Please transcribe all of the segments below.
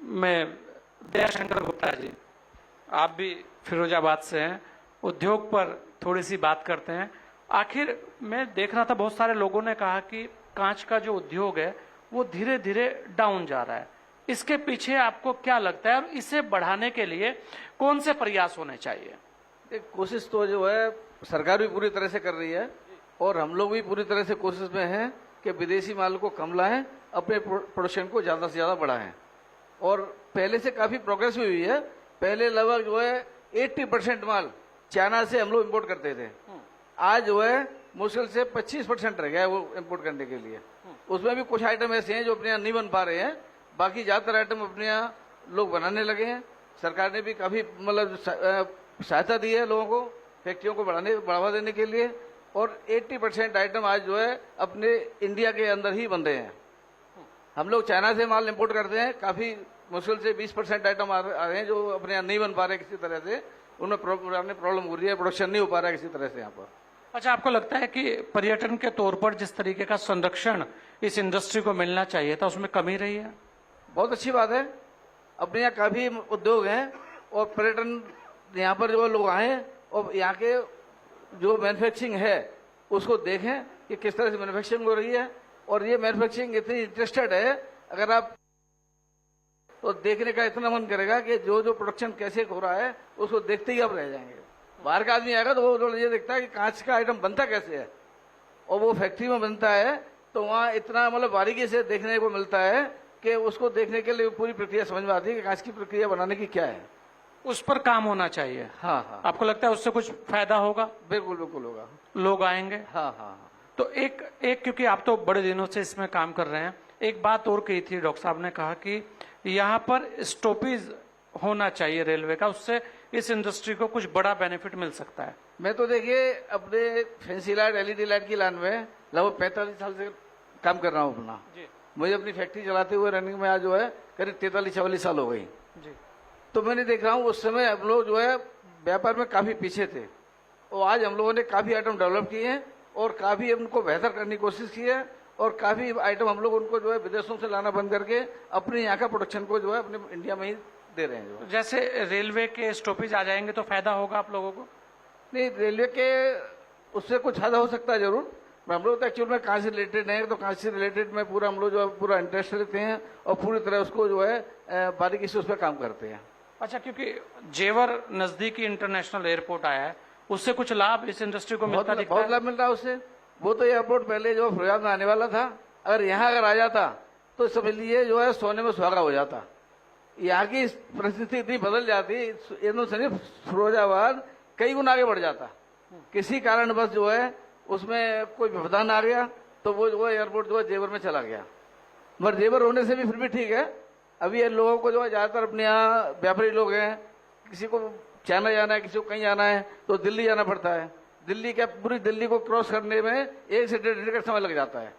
मैं दयाशंकर गुप्ता जी, आप भी फिरोजाबाद से हैं, उद्योग पर थोड़ी सी बात करते हैं। आखिर मैं देख रहा था बहुत सारे लोगों ने कहा कि कांच का जो उद्योग है वो धीरे धीरे डाउन जा रहा है, इसके पीछे आपको क्या लगता है और इसे बढ़ाने के लिए कौन से प्रयास होने चाहिए? एक कोशिश तो जो है सरकार भी पूरी तरह से कर रही है और हम लोग भी पूरी तरह से कोशिश में हैं कि विदेशी माल को कम लाएं, अपने प्रोडक्शन को ज्यादा से ज्यादा बढ़ाएं। और पहले से काफी प्रोग्रेस भी हुई है। पहले लगभग जो है 80% माल चाइना से हम लोग इम्पोर्ट करते थे, आज जो है मुश्किल से 25% रह गया है वो इम्पोर्ट करने के लिए। उसमें भी कुछ आइटम ऐसे हैं जो अपने यहाँ नहीं बन पा रहे हैं, बाकी ज्यादातर आइटम अपने यहाँ लोग बनाने लगे हैं। सरकार ने भी काफी मतलब सहायता दी है लोगों को, फैक्ट्रियों को बढ़ावा देने के लिए। और 80% आइटम आज जो है अपने इंडिया के अंदर ही बन रहे हैं। हम लोग चाइना से माल इंपोर्ट करते हैं, काफी मुश्किल से 20% आइटम आ रहे हैं जो अपने यहाँ नहीं बन पा रहे किसी तरह से, उनमें प्रॉब्लम हो रही है, प्रोडक्शन नहीं हो पा रहा है किसी तरह से यहाँ पर। अच्छा, आपको लगता है कि पर्यटन के तौर पर जिस तरीके का संरक्षण इस इंडस्ट्री को मिलना चाहिए था उसमें कमी रही है? बहुत अच्छी बात है। अपने यहाँ काफी उद्योग हैं और पर्यटन यहाँ पर जो लोग आए और यहाँ के जो मैन्युफैक्चरिंग है उसको देखें कि किस तरह से मैन्युफैक्चरिंग हो रही है। और ये मैन्युफैक्चरिंग इतनी इंटरेस्टेड है, अगर आप तो देखने का इतना मन करेगा कि जो जो प्रोडक्शन कैसे हो रहा है उसको देखते ही आप रह जाएंगे। बाहर का आदमी आएगा तो वो ये देखता है कि कांच का आइटम बनता कैसे है और वो फैक्ट्री में बनता है, तो वहाँ इतना मतलब बारीकी से देखने को मिलता है कि उसको देखने के लिए पूरी प्रक्रिया समझ में आती है कि कांच की प्रक्रिया बनाने की क्या है। उस पर काम होना चाहिए। हाँ हाँ, आपको लगता है उससे कुछ फायदा होगा? बिल्कुल बिल्कुल होगा, लोग आएंगे। हाँ हाँ। तो एक क्योंकि आप तो बड़े दिनों से इसमें काम कर रहे हैं, एक बात और कही थी डॉक्टर साहब ने, कहा कि यहाँ पर स्टॉपेज होना चाहिए रेलवे का, उससे इस इंडस्ट्री को कुछ बड़ा बेनिफिट मिल सकता है। मैं तो देखिए अपने फैंसी लाइट एलईडी लाइट की लाइन में लगभग 45 साल से काम कर रहा हूँ अपना। मुझे अपनी फैक्ट्री चलाते हुए रनिंग में आज जो है करीब 43-44 साल हो गई जी। तो मैंने देख रहा हूँ उस समय हम लोग जो है व्यापार में काफी पीछे थे और आज हम लोगों ने काफी आइटम डेवलप किए हैं और काफी उनको बेहतर करने की कोशिश की है और काफी आइटम हम लोग उनको जो है विदेशों से लाना बंद करके अपने यहाँ का प्रोडक्शन को जो है अपने इंडिया में ही दे रहे हैं। जो जैसे रेलवे के स्टॉपेज आ जाएंगे तो फायदा होगा आप लोगों को? नहीं, रेलवे के उससे कुछ फायदा हो सकता है जरूर। हम लोग तो एक्चुअल में कांच से रिलेटेड है, तो कांच से रिलेटेड में पूरा हम लोग जो है पूरा इंटरेस्ट लेते हैं और पूरी तरह उसको जो है बारीकी से उस पर काम करते हैं। अच्छा, क्योंकि जेवर नजदीकी इंटरनेशनल एयरपोर्ट आया है, उससे कुछ लाभ इस इंडस्ट्री को मिलता दिखता है? बहुत लाभ मिल रहा है उससे। वो तो एयरपोर्ट पहले जो फिरोजाबाद में आने वाला था, अगर यहाँ अगर आ जाता तो समझ लीजिए जो है सोने में सुहागा हो जाता। यहाँ की परिस्थिति इतनी बदल जाती, एकदम समझिए फिरोजाबाद कई गुना आगे बढ़ जाता। किसी कारण बस जो है उसमें कोई व्यवधान आ गया तो वो जो है एयरपोर्ट जो है जेवर में चला गया। मगर जेवर होने से भी फिर भी ठीक है। अभी ये लोगों को जो है ज्यादातर अपने यहाँ व्यापारी लोग हैं, किसी को चाइना जाना है, किसी को कहीं जाना है तो दिल्ली जाना पड़ता है। दिल्ली क्या पूरी दिल्ली को क्रॉस करने में 1 से 1.5 घंटे समय लग जाता है,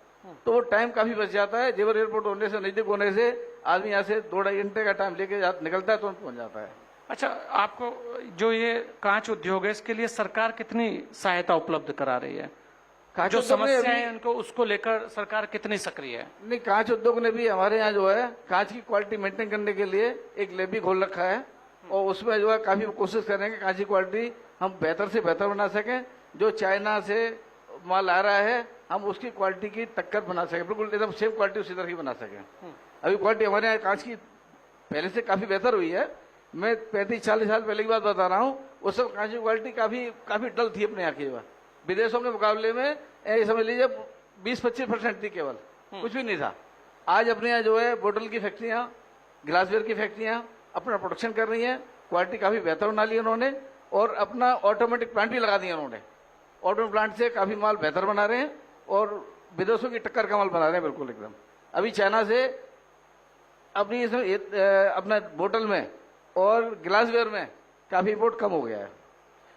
तो वो टाइम काफी बच जाता है। जेवर एयरपोर्ट होने से, नजदीक होने से आदमी यहाँ से 2-2.5 घंटे का टाइम लेके निकलता है तो पहुंच जाता है। अच्छा, आपको जो ये कांच उद्योग है इसके लिए सरकार कितनी सहायता उपलब्ध करा रही है? जो समस्याएं उनको उसको लेकर सरकार कितनी सक्रिय है? नहीं, कांच उद्योग ने भी हमारे यहाँ जो है कांच की क्वालिटी मेंटेन करने के लिए एक लैब भी खोल रखा है और उसमें जो है काफी कोशिश करेंगे कांच की क्वालिटी हम बेहतर से बेहतर बना सकें। जो चाइना से माल आ रहा है हम उसकी क्वालिटी की टक्कर बना सकें, बिल्कुल एकदम सेम क्वालिटी उसी तरह की बना सकें। अभी क्वालिटी हमारे यहाँ कांच की पहले से काफी बेहतर हुई है। मैं 35-40 साल पहले की बात बता रहा हूँ, उस समय कांच की क्वालिटी काफी डल थी अपने यहाँ की। विदेशों के मुकाबले में समझ लीजिए 20-25% थी केवल, कुछ भी नहीं था। आज अपने यहाँ जो है बोतल की फैक्ट्रियां, ग्लासवेयर की फैक्ट्रियां अपना प्रोडक्शन कर रही हैं, क्वालिटी काफी बेहतर बना ली उन्होंने और अपना ऑटोमेटिक प्लांट भी लगा दिया उन्होंने। ऑटोमेटिक प्लांट से काफी माल बेहतर बना रहे हैं और विदेशों की टक्कर का माल बना रहे हैं बिल्कुल एकदम। अभी चाइना से अपनी अपना बोतल में और ग्लासवेयर में काफी इम्पोर्ट कम हो गया है।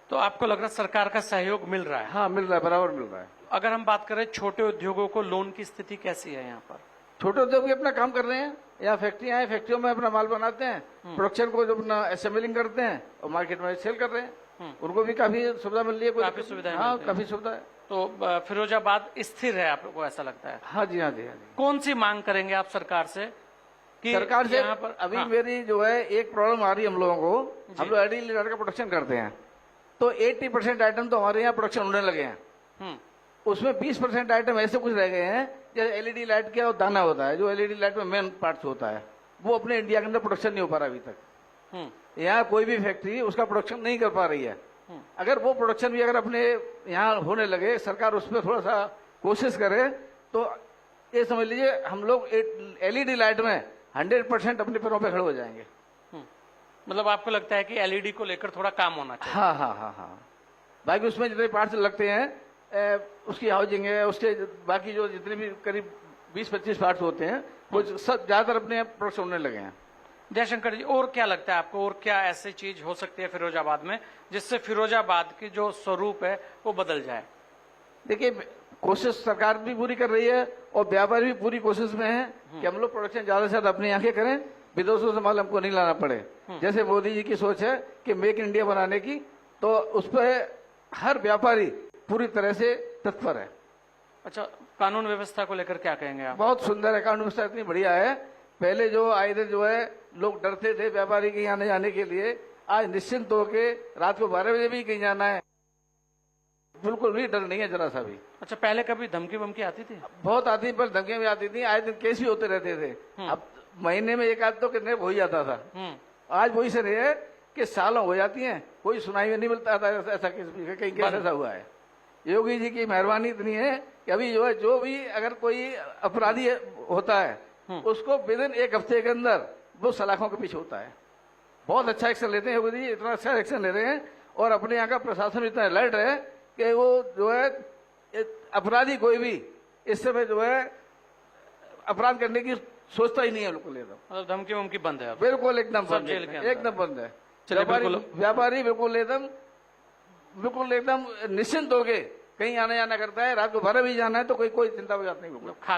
तो आपको लग रहा है सरकार का सहयोग मिल रहा है? हाँ, मिल रहा है, बराबर मिल रहा है। अगर हम बात करें छोटे उद्योगों को, लोन की स्थिति कैसी है यहाँ पर? छोटे उद्योग भी अपना काम कर रहे हैं, यहाँ फैक्ट्रियां हैं, फैक्ट्रियों में अपना माल बनाते हैं, प्रोडक्शन को जो अपना असेंबलिंग करते हैं और मार्केट में सेल कर रहे हैं। उनको भी काफी सुविधा मिल रही है, काफी सुविधा। हाँ, काफी सुविधा है। तो फिरोजाबाद स्थिर है आपको ऐसा लगता है? हाँ जी, हाँ जी, हाँ जी। कौन सी मांग करेंगे आप सरकार से कि सरकार से यहाँ पर अभी हाँ, मेरी जो है एक प्रॉब्लम आ रही है हम लोगों को। हम लोग एलईडी लाइट का प्रोडक्शन करते हैं, तो 80% आइटम तो हमारे यहाँ प्रोडक्शन होने लगे हैं। हम्म, उसमें 20% आइटम ऐसे कुछ रह गए हैं, जैसे एलईडी लाइट का दाना होता है, जो एलईडी लाइट में मेन पार्ट्स होता है, वो अपने इंडिया के अंदर प्रोडक्शन नहीं हो पा रहा अभी तक। हम्म, यहाँ कोई भी फैक्ट्री उसका प्रोडक्शन नहीं कर पा रही है। अगर वो प्रोडक्शन भी अगर अपने यहाँ होने लगे, सरकार उस पर थोड़ा सा कोशिश करे, तो ये समझ लीजिए हम लोग एलईडी लाइट में 100% अपने पैरों पे खड़े हो जाएंगे। मतलब आपको लगता है कि एलईडी को लेकर थोड़ा काम होना चाहिए? हाँ हाँ हाँ हाँ। बाकी उसमें जितने पार्ट्स लगते हैं, उसकी हाउसिंग है, उसके बाकी जो जितने भी करीब 20-25 पार्ट्स होते हैं, वो सब ज्यादातर अपने प्रोडक्शन होने लगे हैं। जयशंकर जी, और क्या लगता है आपको, और क्या ऐसी चीज हो सकती है फिरोजाबाद में जिससे फिरोजाबाद की जो स्वरूप है वो बदल जाए? देखिए, कोशिश सरकार भी पूरी कर रही है और व्यापारी भी पूरी कोशिश में है कि हम लोग प्रोडक्शन ज्यादा से ज्यादा अपनी आंखें करें, विदेशों से माल हमको नहीं लाना पड़े। जैसे मोदी जी की सोच है कि मेक इन इंडिया बनाने की, तो उस पर हर व्यापारी पूरी तरह से तत्पर है। अच्छा, कानून व्यवस्था को लेकर क्या कहेंगे आप? बहुत सुंदर है, कानून व्यवस्था इतनी बढ़िया है। पहले जो आए दिन जो है लोग डरते थे व्यापारी के आने जाने के लिए, आज निश्चिंत होके रात को 12 बजे भी कहीं जाना है, बिल्कुल भी डर नहीं है जरा सा भी। अच्छा, पहले कभी धमकी वमकी आती थी? बहुत आती, पर धमकियां भी आती थी, आए दिन केस भी होते रहते थे। अब महीने में एक आध तो किडनैप हो ही जाता था। आज वही से नहीं है कि सालों हो जाती हैं, कोई सुनाई में नहीं मिलता था ऐसा केस भी, कहीं केस ऐसा हुआ है। योगी जी की मेहरबानी इतनी है कि अभी जो है, जो भी अगर कोई अपराधी होता है उसको विदिन एक हफ्ते के अंदर वो सलाखों के पीछे होता है। बहुत अच्छा एक्शन लेते हैं योगी जी, इतना अच्छा एक्शन ले रहे हैं, और अपने यहाँ का प्रशासन इतना अलर्ट है कि वो जो है अपराधी कोई भी इस समय जो है अपराध करने की सोचता ही नहीं है बिल्कुल एकदम। मतलब धमकी वमकी बंद है अब? बिल्कुल एकदम सब बंद जेल के है, अंदर। एकदम बंद है। चलिए, व्यापारी बिल्कुल एकदम निश्चिंत हो गए कहीं आना जाना करता है। रात को 12 बजे जाना है तो कोई चिंता की बात नहीं। खा